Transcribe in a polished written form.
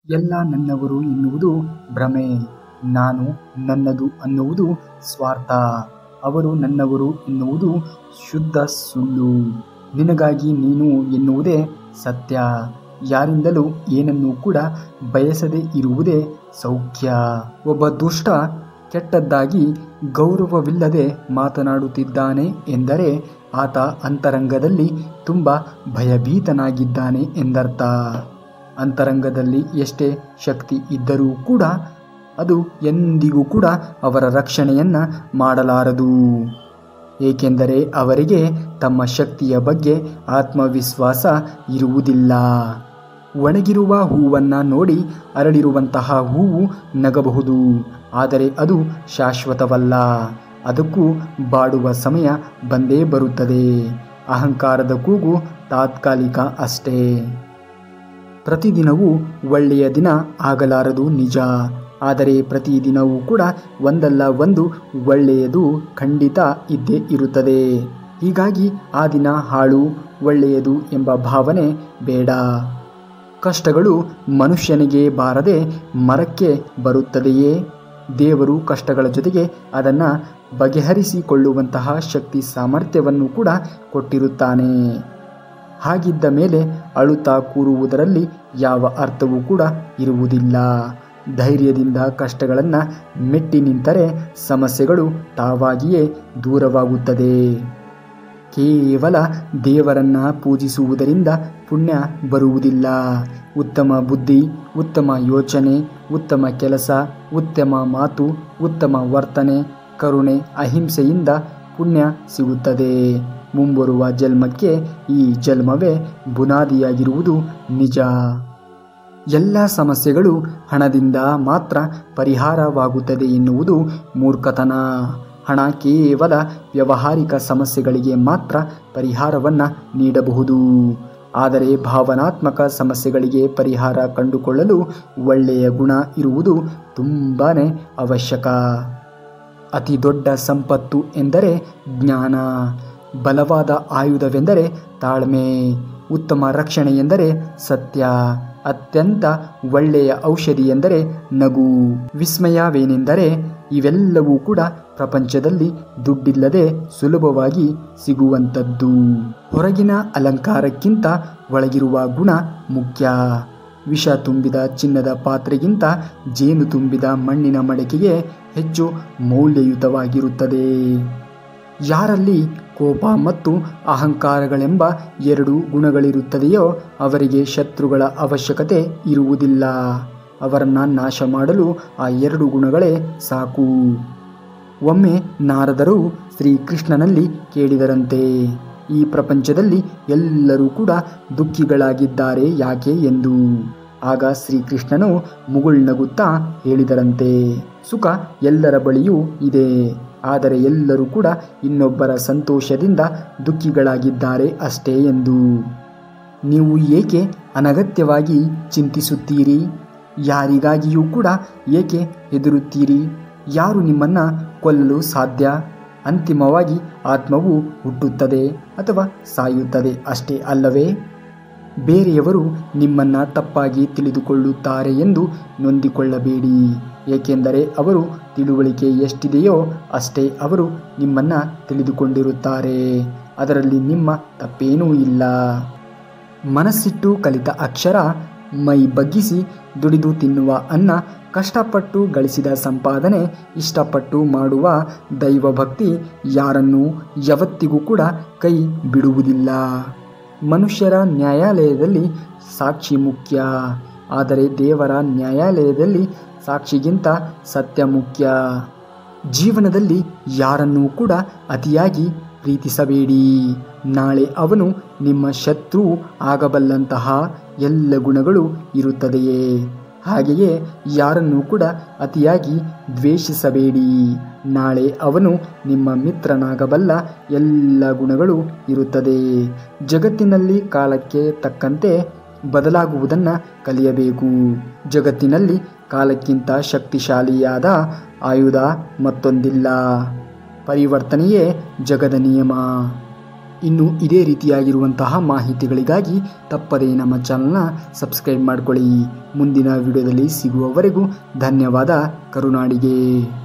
ಎಲ್ಲ ನನ್ನವರು ಎನ್ನುವುದು ಭ್ರಮೆ. ನಾನು ನನ್ನದು ಅನ್ನುವುದು ಸ್ವಾರ್ಥ. ಅವರು ನನ್ನವರು ಎನ್ನುವುದು ಶುದ್ಧ ಸುಳ್ಳು. ನಿನಗಾಗಿ ನೀನು ಎನ್ನುವುದೇ ಸತ್ಯ. ಯಾರಿಂದಲೂ ಏನನ್ನೂ ಕೂಡ ಬಯಸದೇ ಇರುವುದೇ ಸೌಖ್ಯ. ಒಬ್ಬ ದುಷ್ಟ ಕೆಟ್ಟದ್ದಾಗಿ ಗೌರವವಿಲ್ಲದೆ ಮಾತನಾಡುತ್ತಿದ್ದಾನೆ ಎಂದರೆ ಆತ ಅಂತರಂಗದಲ್ಲಿ ತುಂಬ ಭಯಭೀತನಾಗಿದ್ದಾನೆ ಎಂದರ್ಥ. ಅಂತರಂಗದಲ್ಲಿ ಎಷ್ಟೇ ಶಕ್ತಿ ಇದ್ದರೂ ಕೂಡ ಅದು ಎಂದಿಗೂ ಕೂಡ ಅವರ ರಕ್ಷಣೆಯನ್ನು ಮಾಡಲಾರದು. ಏಕೆಂದರೆ ಅವರಿಗೆ ತಮ್ಮ ಶಕ್ತಿಯ ಬಗ್ಗೆ ಆತ್ಮವಿಶ್ವಾಸ ಇರುವುದಿಲ್ಲ. ಒಣಗಿರುವ ಹೂವನ್ನು ನೋಡಿ ಅರಳಿರುವಂತಹ ಹೂವು ನಗಬಹುದು, ಆದರೆ ಅದು ಶಾಶ್ವತವಲ್ಲ. ಅದಕ್ಕೂ ಬಾಡುವ ಸಮಯ ಬಂದೇ ಬರುತ್ತದೆ. ಅಹಂಕಾರದ ಕೂಗು ತಾತ್ಕಾಲಿಕ ಅಷ್ಟೇ. ಪ್ರತಿದಿನವೂ ಒಳ್ಳೆಯ ದಿನ ಆಗಲಾರದು ನಿಜ, ಆದರೆ ಪ್ರತಿದಿನವೂ ಕೂಡ ಒಂದಲ್ಲ ಒಂದು ಒಳ್ಳೆಯದು ಖಂಡಿತ ಇದ್ದೇ ಇರುತ್ತದೆ. ಹೀಗಾಗಿ ಆ ದಿನ ಹಾಳು ಒಳ್ಳೆಯದು ಎಂಬ ಭಾವನೆ ಬೇಡ. ಕಷ್ಟಗಳು ಮನುಷ್ಯನಿಗೆ ಬಾರದೆ ಮರಕ್ಕೆ ಬರುತ್ತದೆಯೇ? ದೇವರು ಕಷ್ಟಗಳ ಜೊತೆಗೆ ಅದನ್ನು ಬಗೆಹರಿಸಿಕೊಳ್ಳುವಂತಹ ಶಕ್ತಿ ಸಾಮರ್ಥ್ಯವನ್ನು ಕೂಡ ಕೊಟ್ಟಿರುತ್ತಾನೆ. ಹಾಗಿದ್ದ ಮೇಲೆ ಅಳುತ್ತಾ ಕೂರುವುದರಲ್ಲಿ ಯಾವ ಅರ್ಥವೂ ಕೂಡ ಇರುವುದಿಲ್ಲ. ಧೈರ್ಯದಿಂದ ಕಷ್ಟಗಳನ್ನು ಮೆಟ್ಟಿ ನಿಂತರೆ ಸಮಸ್ಯೆಗಳು ತಾವಾಗಿಯೇ ದೂರವಾಗುತ್ತದೆ. ಕೇವಲ ದೇವರನ್ನು ಪೂಜಿಸುವುದರಿಂದ ಪುಣ್ಯ ಬರುವುದಿಲ್ಲ. ಉತ್ತಮ ಬುದ್ಧಿ, ಉತ್ತಮ ಯೋಚನೆ, ಉತ್ತಮ ಕೆಲಸ, ಉತ್ತಮ ಮಾತು, ಉತ್ತಮ ವರ್ತನೆ, ಕರುಣೆ, ಅಹಿಂಸೆಯಿಂದ ಪುಣ್ಯ ಸಿಗುತ್ತದೆ. ಮುಂಬರುವ ಜನ್ಮಕ್ಕೆ ಈ ಜನ್ಮವೇ ಬುನಾದಿಯಾಗಿರುವುದು ನಿಜ. ಎಲ್ಲ ಸಮಸ್ಯೆಗಳು ಹಣದಿಂದ ಮಾತ್ರ ಪರಿಹಾರವಾಗುತ್ತದೆ ಎನ್ನುವುದು ಮೂರ್ಖತನ. ಹಣ ಕೇವಲ ವ್ಯಾವಹಾರಿಕ ಸಮಸ್ಯೆಗಳಿಗೆ ಮಾತ್ರ ಪರಿಹಾರವನ್ನು ನೀಡಬಹುದು. ಆದರೆ ಭಾವನಾತ್ಮಕ ಸಮಸ್ಯೆಗಳಿಗೆ ಪರಿಹಾರ ಕಂಡುಕೊಳ್ಳಲು ಒಳ್ಳೆಯ ಗುಣ ಇರುವುದು ತುಂಬಾ ಅವಶ್ಯಕ. ಅತಿ ದೊಡ್ಡ ಸಂಪತ್ತು ಎಂದರೆ ಜ್ಞಾನ. ಬಲವಾದ ಆಯುಧವೆಂದರೆ ತಾಳ್ಮೆ. ಉತ್ತಮ ರಕ್ಷಣೆ ಎಂದರೆ ಸತ್ಯ. ಅತ್ಯಂತ ಒಳ್ಳೆಯ ಔಷಧಿ ಎಂದರೆ ನಗು. ವಿಸ್ಮಯವೇನೆಂದರೆ ಇವೆಲ್ಲವೂ ಕೂಡ ಪ್ರಪಂಚದಲ್ಲಿ ದುಡ್ಡಿಲ್ಲದೆ ಸುಲಭವಾಗಿ ಸಿಗುವಂಥದ್ದು. ಹೊರಗಿನ ಅಲಂಕಾರಕ್ಕಿಂತ ಒಳಗಿರುವ ಗುಣ ಮುಖ್ಯ. ವಿಷ ತುಂಬಿದ ಚಿನ್ನದ ಪಾತ್ರೆಗಿಂತ ಜೇನು ತುಂಬಿದ ಮಣ್ಣಿನ ಮಡಕೆಗೆ ಹೆಚ್ಚು ಮೌಲ್ಯಯುತವಾಗಿರುತ್ತದೆ. ಯಾರಲ್ಲಿ ಕೋಪ ಮತ್ತು ಅಹಂಕಾರಗಳೆಂಬ ಎರಡು ಗುಣಗಳಿರುತ್ತದೆಯೋ ಅವರಿಗೆ ಶತ್ರುಗಳ ಅವಶ್ಯಕತೆ ಇರುವುದಿಲ್ಲ. ಅವರನ್ನು ನಾಶ ಮಾಡಲು ಆ ಎರಡು ಗುಣಗಳೇ ಸಾಕು. ಒಮ್ಮೆ ನಾರದರು ಶ್ರೀಕೃಷ್ಣನಲ್ಲಿ ಕೇಳಿದರಂತೆ, ಈ ಪ್ರಪಂಚದಲ್ಲಿ ಎಲ್ಲರೂ ಕೂಡ ದುಃಖಿಗಳಾಗಿದ್ದಾರೆ ಯಾಕೆ ಎಂದು. ಆಗ ಶ್ರೀಕೃಷ್ಣನು ಮುಗುಳ್ನಗುತ್ತಾ ಹೇಳಿದರಂತೆ, ಸುಖ ಎಲ್ಲರ ಬಳಿಯೂ ಇದೆ, ಆದರೆ ಎಲ್ಲರೂ ಕೂಡ ಇನ್ನೊಬ್ಬರ ಸಂತೋಷದಿಂದ ದುಃಖಿಗಳಾಗಿದ್ದಾರೆ ಅಷ್ಟೇ ಎಂದು. ನೀವು ಏಕೆ ಅನಗತ್ಯವಾಗಿ ಚಿಂತಿಸುತ್ತೀರಿ? ಯಾರಿಗಾಗಿಯೂ ಕೂಡ ಏಕೆ ಹೆದರುತ್ತೀರಿ? ಯಾರು ನಿಮ್ಮನ್ನು ಕೊಲ್ಲಲು ಸಾಧ್ಯ? ಅಂತಿಮವಾಗಿ ಆತ್ಮವು ಹುಟ್ಟುತ್ತದೆ ಅಥವಾ ಸಾಯುತ್ತದೆ ಅಷ್ಟೇ ಅಲ್ಲವೇ? ಬೇರೆಯವರು ನಿಮ್ಮನ್ನು ತಪ್ಪಾಗಿ ತಿಳಿದುಕೊಳ್ಳುತ್ತಾರೆ ಎಂದು ನೊಂದಿಕೊಳ್ಳಬೇಡಿ. ಏಕೆಂದರೆ ಅವರು ತಿಳುವಳಿಕೆ ಎಷ್ಟಿದೆಯೋ ಅಷ್ಟೇ ಅವರು ನಿಮ್ಮನ್ನು ತಿಳಿದುಕೊಂಡಿರುತ್ತಾರೆ. ಅದರಲ್ಲಿ ನಿಮ್ಮ ತಪ್ಪೇನೂ ಇಲ್ಲ. ಮನಸ್ಸಿಟ್ಟು ಕಲಿತ ಅಕ್ಷರ, ಮೈ ಬಗ್ಗಿಸಿ ದುಡಿದು ತಿನ್ನುವ ಅನ್ನ, ಕಷ್ಟಪಟ್ಟು ಗಳಿಸಿದ ಸಂಪಾದನೆ, ಇಷ್ಟಪಟ್ಟು ಮಾಡುವ ದೈವಭಕ್ತಿ ಯಾರನ್ನೂ ಯಾವತ್ತಿಗೂ ಕೂಡ ಕೈ ಬಿಡುವುದಿಲ್ಲ. ಮನುಷ್ಯರ ನ್ಯಾಯಾಲಯದಲ್ಲಿ ಸಾಕ್ಷಿ ಮುಖ್ಯ, ಆದರೆ ದೇವರ ನ್ಯಾಯಾಲಯದಲ್ಲಿ ಸಾಕ್ಷಿಗಿಂತ ಸತ್ಯ ಮುಖ್ಯ. ಜೀವನದಲ್ಲಿ ಯಾರನ್ನೂ ಕೂಡ ಅತಿಯಾಗಿ ಪ್ರೀತಿಸಬೇಡಿ. ನಾಳೆ ಅವನು ನಿಮ್ಮ ಶತ್ರು ಆಗಬಲ್ಲಂತಹ ಎಲ್ಲ ಗುಣಗಳು ಇರುತ್ತದೆಯೇ? ಹಾಗೆಯೇ ಯಾರನ್ನೂ ಕೂಡ ಅತಿಯಾಗಿ ದ್ವೇಷಿಸಬೇಡಿ. ನಾಳೆ ಅವನು ನಿಮ್ಮ ಮಿತ್ರನಾಗಬಲ್ಲ ಎಲ್ಲ ಗುಣಗಳು ಇರುತ್ತದೆ. ಜಗತ್ತಿನಲ್ಲಿ ಕಾಲಕ್ಕೆ ತಕ್ಕಂತೆ ಬದಲಾಗುವುದನ್ನು ಕಲಿಯಬೇಕು. ಜಗತ್ತಿನಲ್ಲಿ ಕಾಲಕ್ಕಿಂತ ಶಕ್ತಿಶಾಲಿಯಾದ ಆಯುಧ ಮತ್ತೊಂದಿಲ್ಲ. ಪರಿವರ್ತನೆಯೇ ಜಗದ ನಿಯಮ. ಇನ್ನು ಇದೇ ರೀತಿಯಾಗಿರುವಂತಹ ಮಾಹಿತಿಗಳಿಗಾಗಿ ತಪ್ಪದೇ ನಮ್ಮ ಚಾನಲ್ನ ಸಬ್ಸ್ಕ್ರೈಬ್ ಮಾಡ್ಕೊಳ್ಳಿ. ಮುಂದಿನ ವಿಡಿಯೋದಲ್ಲಿ ಸಿಗುವವರೆಗೂ ಧನ್ಯವಾದ. ಕರುನಾಡಿಗೆ.